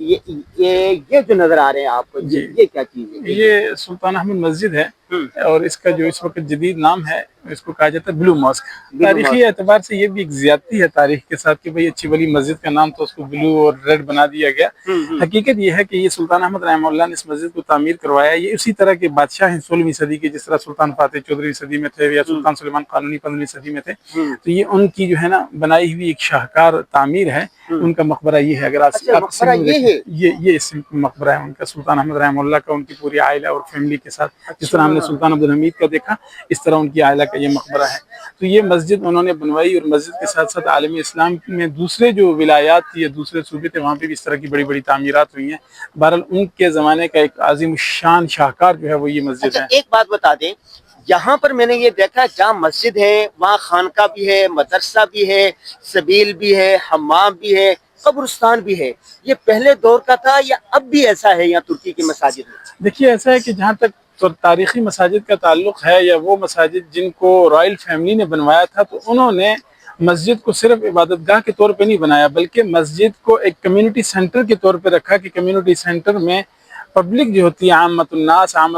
یہ جو نظر آ رہے ہیں آپ کو، جی یہ کیا چیز ہے؟ یہ سلطان احمد مسجد ہے، اور اس کا جو اس وقت جدید نام ہے اس کو کہا جاتا ہے بلو ماسک۔ تاریخی اعتبار سے یہ بھی ایک زیادتی ہے تاریخ کے ساتھ کہ بھئی اچھی بلی مسجد کا نام تو اس کو بلو اور ریڈ بنا دیا گیا۔ حقیقت یہ ہے کہ یہ سلطان احمد رحمہ اللہ نے اس مسجد کو تعمیر کروایا۔ یہ اسی طرح کے بادشاہ ہیں 16ویں صدی کے، جس طرح سلطان فاتح 14ویں صدی میں تھے یا سلطان سلیمان قانونی 15ویں صدی میں تھے، تو یہ ان کی جو ہے نا بنائی ہوئی ایک شاہکار تعمیر ہے۔ ان کا مقبرہ یہ ہے، اگر آپ مقبرہ یہ ہے؟ یہ اس مقبرہ ہے ان کا، سلطان احمد رحمہ اللہ کا، ان کی پوری عائلہ اور فیملی کے ساتھ۔ جس طرح ہم نے سلطان عبدالحمید کا دیکھا، اس طرح ان کی عائلہ کا یہ مقبرہ ہے۔ تو یہ مسجد انہوں نے بنوائی، اور مسجد کے ساتھ ساتھ عالم اسلام میں دوسرے جو ولایات تھی یا دوسرے صوبے تھے وہاں پہ بھی اس طرح کی بڑی بڑی تعمیرات ہوئی ہیں۔ بہرحال ان کے زمانے کا ایک عظیم شان شاہکار جو ہے وہ یہ مسجد ہے۔ ایک بات بتا دیں، یہاں پر میں نے یہ دیکھا جہاں مسجد ہے وہاں خانقاہ بھی ہے، مدرسہ بھی ہے، سبیل بھی ہے، حمام بھی ہے، قبرستان بھی ہے۔ یہ پہلے دور کا تھا یا اب بھی ایسا ہے یہاں ترکی کی مساجد میں؟ دیکھیے ایسا ہے کہ جہاں تک تاریخی مساجد کا تعلق ہے، یا وہ مساجد جن کو رائل فیملی نے بنوایا تھا، تو انہوں نے مسجد کو صرف عبادت گاہ کے طور پہ نہیں بنایا، بلکہ مسجد کو ایک کمیونٹی سینٹر کے طور پہ رکھا کہ کمیونٹی سینٹر میں پبلک جو ہوتی ہے، عامت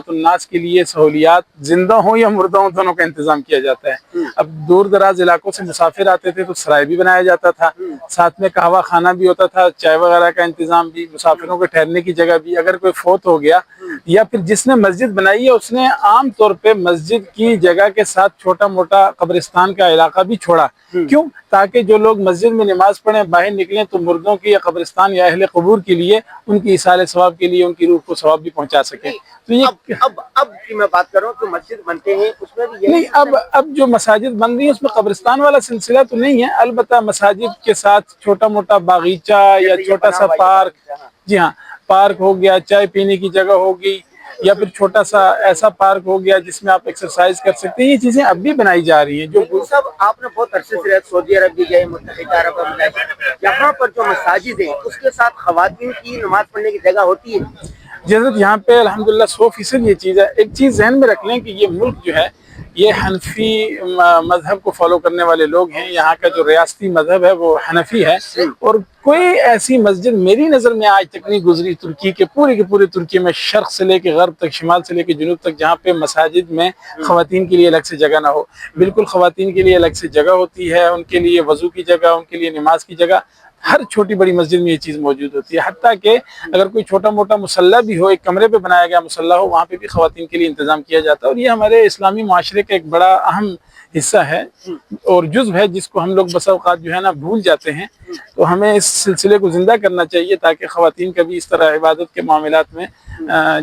الناس کے لیے سہولیات زندہ ہوں یا مردہ ہوں دونوں کا انتظام کیا جاتا ہے۔ اب دور دراز علاقوں سے مسافر آتے تھے تو سرائے بھی بنایا جاتا تھا، ساتھ میں قہوہ خانہ بھی ہوتا تھا، چائے وغیرہ کا انتظام بھی، مسافروں کے ٹھہرنے کی جگہ بھی۔ اگر کوئی فوت ہو گیا یا پھر جس نے مسجد بنائی ہے اس نے عام طور پہ مسجد کی جگہ کے ساتھ چھوٹا موٹا قبرستان کا علاقہ بھی چھوڑا، کیوں؟ تاکہ جو لوگ مسجد میں نماز پڑھیں باہر نکلیں تو مردوں کی یا قبرستان یا اہل قبور کے لیے ان کی ایصال ثواب کے لیے ان کی روح کو ثواب بھی پہنچا سکیں۔ تو یہ اب کی میں بات کروں تو مسجد بنتے ہیں اس میں بھی نہیں، اب جو مساجد بن رہی ہیں اس میں قبرستان والا سلسلہ تو نہیں ہے، البتہ مساجد کے ساتھ چھوٹا موٹا باغیچہ یا چھوٹا سا پارک، جی ہاں پارک ہو گیا، چائے پینے کی جگہ ہوگی، یا پھر چھوٹا سا ایسا پارک ہو گیا جس میں آپ ایکسرسائز کر سکتے ہیں، یہ چیزیں اب بھی بنائی جا رہی ہیں۔ جو سب آپ نے بہت عرصے سے سعودی عرب بھی گئے، متحدہ عرب امارات، یہاں پر جو مساجد ہیں اس کے ساتھ خواتین کی نماز پڑھنے کی جگہ ہوتی ہے؟ جنت یہاں پہ الحمدللہ 100% یہ چیز ہے۔ ایک چیز ذہن میں رکھ لیں کہ یہ ملک جو ہے یہ حنفی مذہب کو فالو کرنے والے لوگ ہیں، یہاں کا جو ریاستی مذہب ہے وہ حنفی ہے، اور کوئی ایسی مسجد میری نظر میں آج تک نہیں گزری ترکی کے پورے ترکی میں، شرق سے لے کے غرب تک، شمال سے لے کے جنوب تک، جہاں پہ مساجد میں خواتین کے لیے الگ سے جگہ نہ ہو۔ بالکل خواتین کے لیے الگ سے جگہ ہوتی ہے، ان کے لیے وضو کی جگہ، ان کے لیے نماز کی جگہ، ہر چھوٹی بڑی مسجد میں یہ چیز موجود ہوتی ہے۔ حتیٰ کہ اگر کوئی چھوٹا موٹا مصلی بھی ہو، ایک کمرے پہ بنایا گیا مصلی ہو، وہاں پہ بھی خواتین کے لیے انتظام کیا جاتا ہے، اور یہ ہمارے اسلامی معاشرے کا ایک بڑا اہم حصہ ہے اور جزو ہے، جس کو ہم لوگ بسا اوقات جو ہے نا بھول جاتے ہیں۔ تو ہمیں اس سلسلے کو زندہ کرنا چاہیے تاکہ خواتین کا بھی اس طرح عبادت کے معاملات میں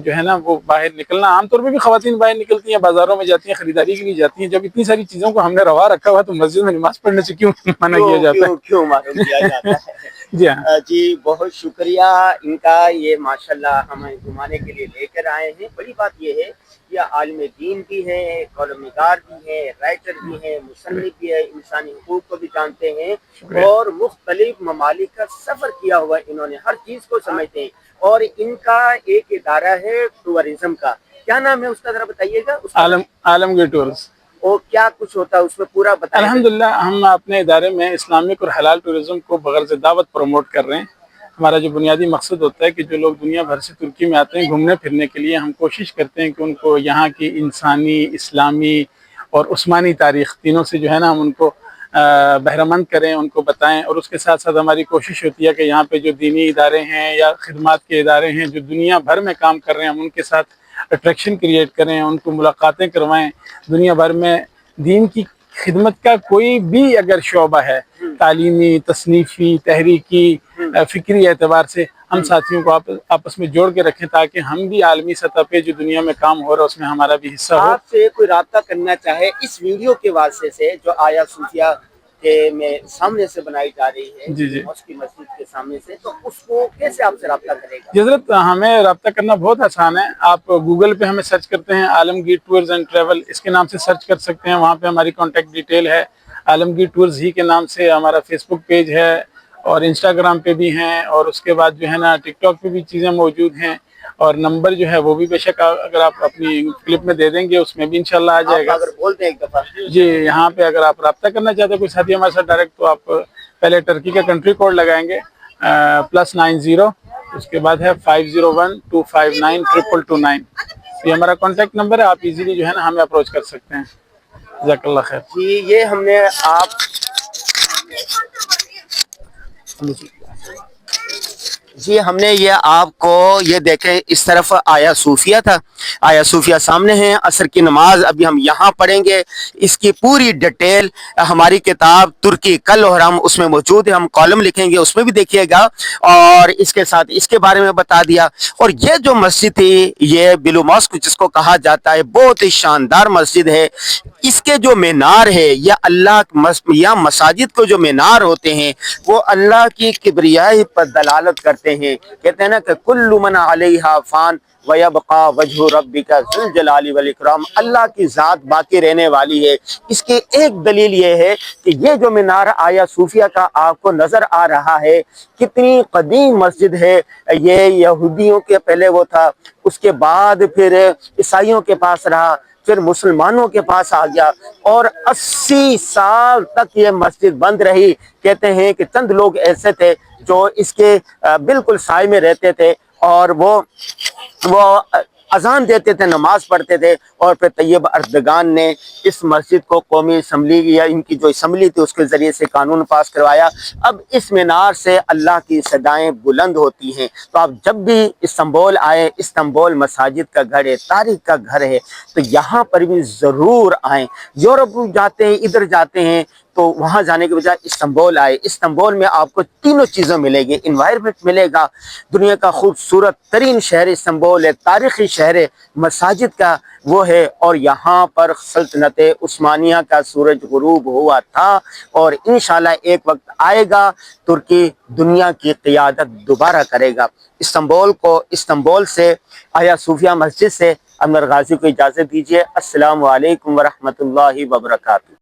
جو ہے نا وہ باہر نکلنا، عام طور پہ بھی خواتین باہر نکلتی ہیں، بازاروں میں جاتی ہیں، خریداری کے لیے جاتی ہیں۔ جب اتنی ساری چیزوں کو ہم نے روا رکھا ہوا تو مسجد میں نماز پڑھنے سے کیوں منع کیا جاتا ہے؟ کیوں معلوم کیا جاتا ہے؟ جی ہاں جی بہت شکریہ ان کا، یہ ماشاءاللہ ہمیں گھمانے کے لیے لے کر آئے ہیں۔ بڑی بات یہ ہے یہ عالم دین بھی ہے، کالم نگار بھی ہے، رائٹر بھی ہے، مصنف بھی ہے، انسانی حقوق کو بھی جانتے ہیں، اور مختلف ممالک کا سفر کیا ہوا انہوں نے، ہر چیز کو سمجھتے ہیں۔ اور ان کا ایک ادارہ ہے ٹورزم کا، کیا نام ہے اس کا ذرا بتائیے گا؟ عالمگیر ٹورز۔ اور کیا کچھ ہوتا ہے اس میں پورا بتائیے۔ الحمدللہ ہم اپنے ادارے میں اسلامک اور حلال ٹورزم کو بغرض دعوت پروموٹ کر رہے ہیں۔ ہمارا جو بنیادی مقصد ہوتا ہے کہ جو لوگ دنیا بھر سے ترکی میں آتے ہیں گھومنے پھرنے کے لیے، ہم کوشش کرتے ہیں کہ ان کو یہاں کی انسانی، اسلامی اور عثمانی تاریخ تینوں سے جو ہے نا ہم ان کو بہرمند کریں، ان کو بتائیں، اور اس کے ساتھ ساتھ ہماری کوشش ہوتی ہے کہ یہاں پہ جو دینی ادارے ہیں یا خدمات کے ادارے ہیں جو دنیا بھر میں کام کر رہے ہیں، ہم ان کے ساتھ اٹریکشن کریٹ کریں، ان کو ملاقاتیں کروائیں۔ دنیا بھر میں دین کی خدمت کا کوئی بھی اگر شعبہ ہے، تعلیمی، تصنیفی، تحریکی، فکری اعتبار سے، ہم ساتھیوں کو آپس میں جوڑ کے رکھیں تاکہ ہم بھی عالمی سطح پہ جو دنیا میں کام ہو رہا ہے اس میں ہمارا بھی حصہ ہو۔ آپ سے کوئی رابطہ کرنا چاہے اس ویڈیو کے واسطے سے جو آیا صوفیہ کے میں سامنے سے بنائی جا رہی ہے، جی موسکی مسجد کے سامنے سے، تو اس کو کیسے آپ سے رابطہ کرے گا؟ جی حضرت، ہمیں رابطہ کرنا بہت آسان ہے۔ آپ گوگل پہ ہمیں سرچ کرتے ہیں، عالمگیر ٹورز اینڈ ٹریول، اس کے نام سے سرچ کر سکتے ہیں، وہاں پہ ہماری کانٹیکٹ ڈیٹیل ہے۔ عالمگیر ٹورز ہی کے نام سے ہمارا فیس بک پیج ہے، اور انسٹاگرام پہ بھی ہیں، اور اس کے بعد جو ہے نا ٹک ٹاک پہ بھی چیزیں موجود ہیں، اور نمبر جو ہے وہ بھی بے شک اگر آپ اپنی کلپ میں دے دیں گے اس میں بھی انشاءاللہ آ جائے گا۔ اگر بول دیں ایک دفعہ جی، یہاں پہ اگر آپ رابطہ کرنا چاہتے ہیں کوئی ساتھی ہمارے ساتھ ڈائریکٹ، تو آپ پہلے ٹرکی کا کنٹری کوڈ لگائیں گے، +90 اس کے بعد ہے 5012592229. یہ ہمارا کانٹیکٹ نمبر ہے، آپ ایزیلی جو ہے نا ہمیں اپروچ کر سکتے ہیں. جزاک اللہ خیر. جی یہ ہم نے یہ آپ کو یہ دیکھیں اس طرف آیا صوفیہ تھا، آیا صوفیہ سامنے ہیں. عصر کی نماز ابھی ہم یہاں پڑھیں گے. اس کی پوری ڈیٹیل ہماری کتاب ترکی کل اور ہم اس میں موجود ہے، ہم کالم لکھیں گے اس میں بھی دیکھیے گا. اور اس کے ساتھ اس کے بارے میں بتا دیا. اور یہ جو مسجد تھی یہ بلو ماسک جس کو کہا جاتا ہے، بہت ہی شاندار مسجد ہے. اس کے جو مینار ہے یا یا مساجد کو جو مینار ہوتے ہیں وہ اللہ کی کبریائی پر دلالت کرتے ہیں. کہتے ہیں نا کہ کل من علیہا فان وَيَبْقَى وَجْهُ رَبِّكَ ذُو الْجَلَالِ وَالْإِكْرَامِ. اللہ کی ذات باقی رہنے والی ہے. اس کی ایک دلیل یہ ہے کہ یہ جو مینار آیا صوفیہ کا آپ کو نظر آ رہا ہے کتنی قدیم مسجد ہے. یہ یہودیوں کے پہلے وہ تھا، اس کے بعد پھر عیسائیوں کے پاس رہا، پھر مسلمانوں کے پاس آ گیا اور 80 سال تک یہ مسجد بند رہی. کہتے ہیں کہ چند لوگ ایسے تھے جو اس کے بالکل سائے میں رہتے تھے اور وہ اذان دیتے تھے، نماز پڑھتے تھے. اور پھر طیب اردگان نے اس مسجد کو قومی اسمبلی یا ان کی جو اسمبلی تھی اس کے ذریعے سے قانون پاس کروایا. اب اس مینار سے اللہ کی صدائیں بلند ہوتی ہیں. تو آپ جب بھی استنبول آئیں، استنبول مساجد کا گھر ہے، تاریخ کا گھر ہے، تو یہاں پر بھی ضرور آئیں. یورپ جاتے ہیں، ادھر جاتے ہیں تو وہاں جانے کے بجائے استنبول آئے. استنبول میں آپ کو تینوں چیزیں ملے گی. انوائرمنٹ ملے گا، دنیا کا خوبصورت ترین شہر استنبول ہے، تاریخی شہر ہے، مساجد کا وہ ہے. اور یہاں پر سلطنت عثمانیہ کا سورج غروب ہوا تھا اور انشاءاللہ ایک وقت آئے گا ترکی دنیا کی قیادت دوبارہ کرے گا. استنبول سے آیا صوفیہ مسجد سے انور غازی کو اجازت دیجیے. السلام علیکم ورحمۃ اللہ وبرکاتہ.